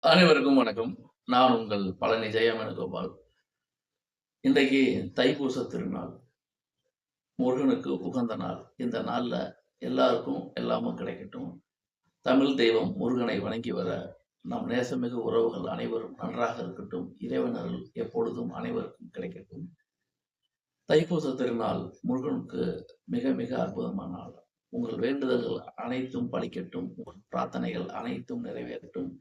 அனைவருக்கும் வணக்கம். நான் உங்கள் பழனி ஜெயவேணுகோபால். இன்றைக்கு தைப்பூச திருநாள். முருகனுக்கு உகந்த நாள். இந்த நாள்ல எல்லாருக்கும் எல்லாமும் கிடைக்கட்டும். தமிழ் தெய்வம் முருகனை வணங்கி வர நம் நேசமிகு உறவுகள் அனைவரும் நன்றாக இருக்கட்டும். இறைவன் அருள் எப்பொழுதும் அனைவருக்கும் கிடைக்கட்டும். தைப்பூச திருநாள் முருகனுக்கு மிக மிக அற்புதமான நாள். உங்கள் வேண்டுதல்கள் அனைத்தும் பலிக்கட்டும். உங்கள் பிரார்த்தனைகள் அனைத்தும் நிறைவேறட்டும்.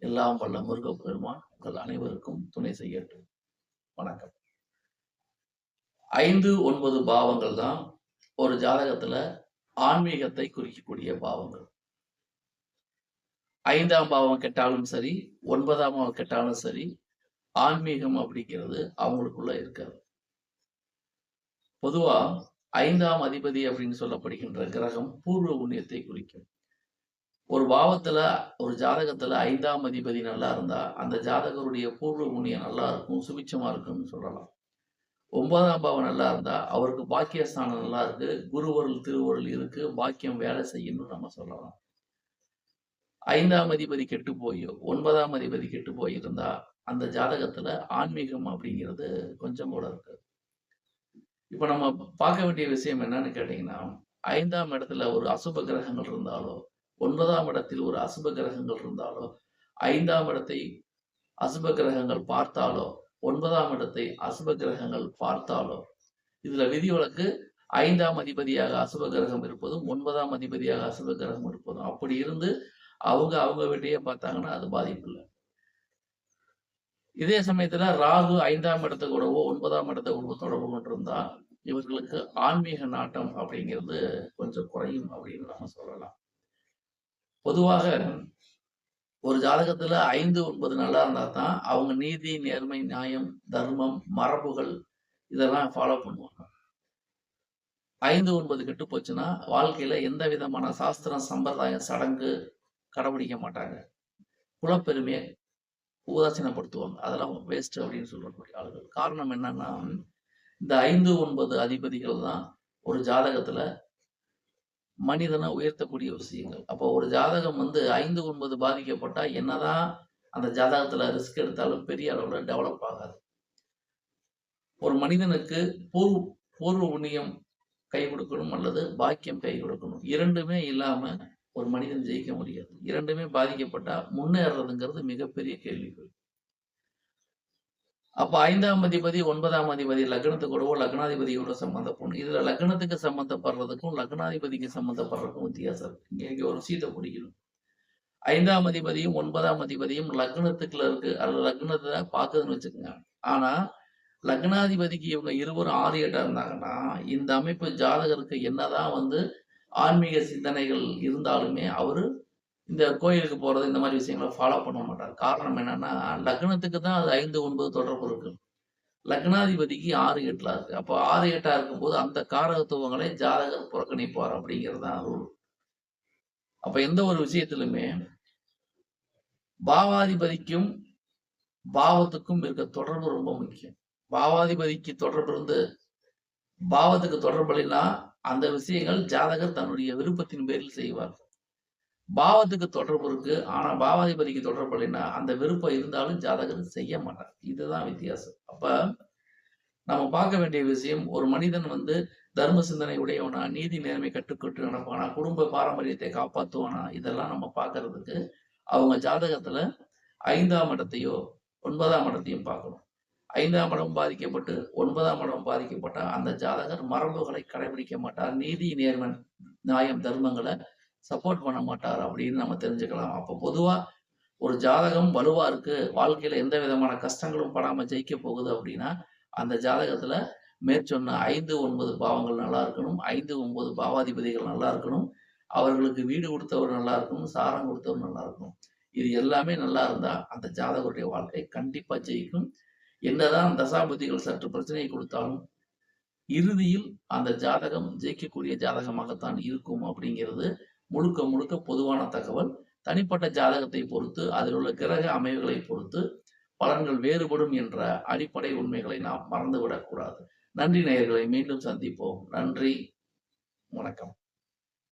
எல்லாம் வல்ல முருகப் பெருமான் உங்கள் அனைவருக்கும் துணை செய்யட்டும். வணக்கம். 5, 9 பாவங்கள் தான் ஒரு ஜாதகத்துல ஆன்மீகத்தை குறிக்கக்கூடிய பாவங்கள். 5ஆம் பாவம் கெட்டாலும் சரி, 9ஆம் பாவம் கெட்டாலும் சரி, ஆன்மீகம் அப்படிங்கிறது அவங்களுக்குள்ள இருக்காது. பொதுவா 5ஆம் அதிபதி அப்படின்னு சொல்லப்படுகின்ற கிரகம் பூர்வ புண்ணியத்தை குறிக்கும். ஒரு பாவத்துல ஒரு ஜாதகத்துல 5ஆம் அதிபதி நல்லா இருந்தா அந்த ஜாதகருடைய பூர்வ புண்ணியம் நல்லா இருக்கும், சுபிட்சமா இருக்கும்னு சொல்லலாம். 9ஆம் பாவம் நல்லா இருந்தா அவருக்கு பாக்கியஸ்தானம் நல்லா இருக்கு, குருவருள் திருவருள் இருக்கு, பாக்கியம் வேலை செய்யணும்னு நம்ம சொல்லலாம். 5ஆம் அதிபதி கெட்டு போயோ 9ஆம் அதிபதி கெட்டு போயிருந்தா அந்த ஜாதகத்துல ஆன்மீகம் அப்படிங்கிறது கொஞ்சம் கூட இருக்காது. இப்ப நம்ம பார்க்க வேண்டிய விஷயம் என்னன்னு கேட்டீங்கன்னா, 5ஆம் இடத்துல ஒரு அசுப கிரகங்கள் இருந்தாலோ, 9ஆம் இடத்தில் ஒரு அசுப கிரகங்கள் இருந்தாலோ, 5ஆம் இடத்தை அசுப கிரகங்கள் பார்த்தாலோ, 9ஆம் இடத்தை அசுப கிரகங்கள் பார்த்தாலோ, இதுல விதிவிலக்கு 5ஆம் அதிபதியாக அசுப கிரகம் இருப்பதும், 9ஆம் அதிபதியாக அசுப கிரகம் இருப்பதும். அப்படி இருந்து அவங்க வீட்டையே பார்த்தாங்கன்னா அது பாதிப்பு இல்லை. இதே சமயத்துல ராகு 5ஆம் இடத்தை கூடவோ 9ஆம் இடத்தை கூடவோ தொடர்பு கொண்டிருந்தா இவர்களுக்கு ஆன்மீக நாட்டம் அப்படிங்கிறது கொஞ்சம் குறையும் அப்படின்னு நம்ம சொல்லலாம். பொதுவாக ஒரு ஜாதகத்துல 5, 9 நல்லா இருந்தா தான் அவங்க நீதி, நேர்மை, நியாயம், தர்மம், மரபுகள் இதெல்லாம் ஃபாலோ பண்ணுவாங்க. 5, 9 கெட்டு போச்சுன்னா வாழ்க்கையில எந்த விதமான சாஸ்திரம், சம்பிரதாயம், சடங்கு கடைபிடிக்க மாட்டாங்க. குலப்பெருமையை உதாசீனப்படுத்துவாங்க. அதெல்லாம் வேஸ்ட் அப்படின்னு சொல்லக்கூடிய ஆளுகள். காரணம் என்னன்னா, இந்த 5, 9 அதிபதிகள் தான் ஒரு ஜாதகத்துல மனிதனை உயர்த்தக்கூடிய விஷயங்கள். அப்போ ஒரு ஜாதகம் 5, 9 பாதிக்கப்பட்டா என்னதான் அந்த ஜாதகத்துல ரிஸ்க் எடுத்தாலும் பெரிய அளவுல டெவலப் ஆகாது. ஒரு மனிதனுக்கு பூர்வ புண்ணியம் கை கொடுக்கணும் அல்லது பாக்கியம் கை கொடுக்கணும். இரண்டுமே இல்லாம ஒரு மனிதன் ஜெயிக்க முடியாது. இரண்டுமே பாதிக்கப்பட்டா முன்னேறதுங்கிறது மிகப்பெரிய கேள்விகள். அப்ப 5ஆம் அதிபதி 9ஆம் அதிபதி லக்னத்துக்கூடவோ லக்னாதிபதியோட சம்பந்தப்படும். இதுல லக்னத்துக்கு சம்பந்தப்படுறதுக்கும் லக்னாதிபதிக்கு சம்பந்தப்படுறதுக்கும் வித்தியாசம் இருக்கு. இங்க ஒரு விஷயத்தை பிடிக்கணும். 5ஆம் அதிபதியும் 9ஆம் அதிபதியும் லக்னத்துக்குள்ள இருக்கு அல்லது லக்னத்தை பாக்குதுன்னு வச்சுக்கோங்க. ஆனா லக்னாதிபதிக்கு இவங்க இருவரும் 6, 8 இருந்தாங்கன்னா இந்த அமைப்பு ஜாதகருக்கு என்னதான் ஆன்மீக சிந்தனைகள் இருந்தாலுமே அவரு இந்த கோயிலுக்கு போறது இந்த மாதிரி விஷயங்களை ஃபாலோ பண்ண மாட்டார். காரணம் என்னன்னா லக்னத்துக்கு தான் அது 5, 9 தொடர்பு இருக்கு. லக்னாதிபதிக்கு 6, 8 இருக்கு. அப்போ 6, 8 இருக்கும்போது அந்த காரகத்துவங்களை ஜாதகர் புறக்கணிப்பார் அப்படிங்கிறது தான் ரூல். அப்ப எந்த ஒரு விஷயத்திலுமே பாவாதிபதிக்கும் பாவத்துக்கும் இருக்க தொடர்பு ரொம்ப முக்கியம். பாவாதிபதிக்கு தொடர்பு இருந்து பாவத்துக்கு தொடர்பு இல்லைன்னா அந்த விஷயங்கள் ஜாதகர் தன்னுடைய விருப்பத்தின் பேரில் செய்வார். பாவத்துக்கு தொடர்பு இருக்கு, ஆனா பாவாதிபதிக்கு தொடர்பு இல்லைன்னா அந்த விருப்பம் இருந்தாலும் ஜாதகர் செய்ய மாட்டார். இதுதான் வித்தியாசம். அப்ப நம்ம பார்க்க வேண்டிய விஷயம், ஒரு மனிதன் தர்ம சிந்தனை உடையவனா, நீதி நேர்மை கட்டுக்கொண்டு நடப்பானா, குடும்ப பாரம்பரியத்தை காப்பாற்றுவானா, இதெல்லாம் நம்ம பார்க்கறதுக்கு அவங்க ஜாதகத்துல 5ஆம் இடத்தையோ 9ஆம் இடத்தையும் பார்க்கணும். 5ஆம் இடம் பாதிக்கப்பட்டு 9ஆம் இடம் பாதிக்கப்பட்டா அந்த ஜாதகர் மரபுகளை கடைபிடிக்க மாட்டார், நீதி நேர்மை நியாயம் தர்மங்களை சப்போர்ட் பண்ண மாட்டார் அப்படின்னு நம்ம தெரிஞ்சுக்கலாம். அப்போ பொதுவா ஒரு ஜாதகம் வலுவா இருக்கு, வாழ்க்கையில எந்த விதமான கஷ்டங்களும் படாம ஜெயிக்க போகுது அப்படின்னா அந்த ஜாதகத்துல மேற்சொன்ன 5, 9 பாவங்கள் நல்லா இருக்கணும், 5, 9 பாவாதிபதிகள் நல்லா இருக்கணும், அவர்களுக்கு வீடு கொடுத்தவர் நல்லா இருக்கணும், சாரம் கொடுத்தவர் நல்லா இருக்கணும். இது எல்லாமே நல்லா இருந்தா அந்த ஜாதகருடைய வாழ்க்கை கண்டிப்பா ஜெயிக்கும். என்னதான் தசாபுத்திகள் சற்று பிரச்சனையை கொடுத்தாலும் இறுதியில் அந்த ஜாதகம் ஜெயிக்கக்கூடிய ஜாதகமாகத்தான் இருக்கும் அப்படிங்கிறது முழுக்க முழுக்க பொதுவான தகவல். தனிப்பட்ட ஜாதகத்தை பொறுத்து அதில் உள்ள கிரக அமைவுகளை பொறுத்து பலன்கள் வேறுபடும் என்ற அடிப்படை உண்மைகளை நாம் மறந்துவிடக்கூடாது. நன்றி நேயர்களை, மீண்டும் சந்திப்போம். நன்றி, வணக்கம்.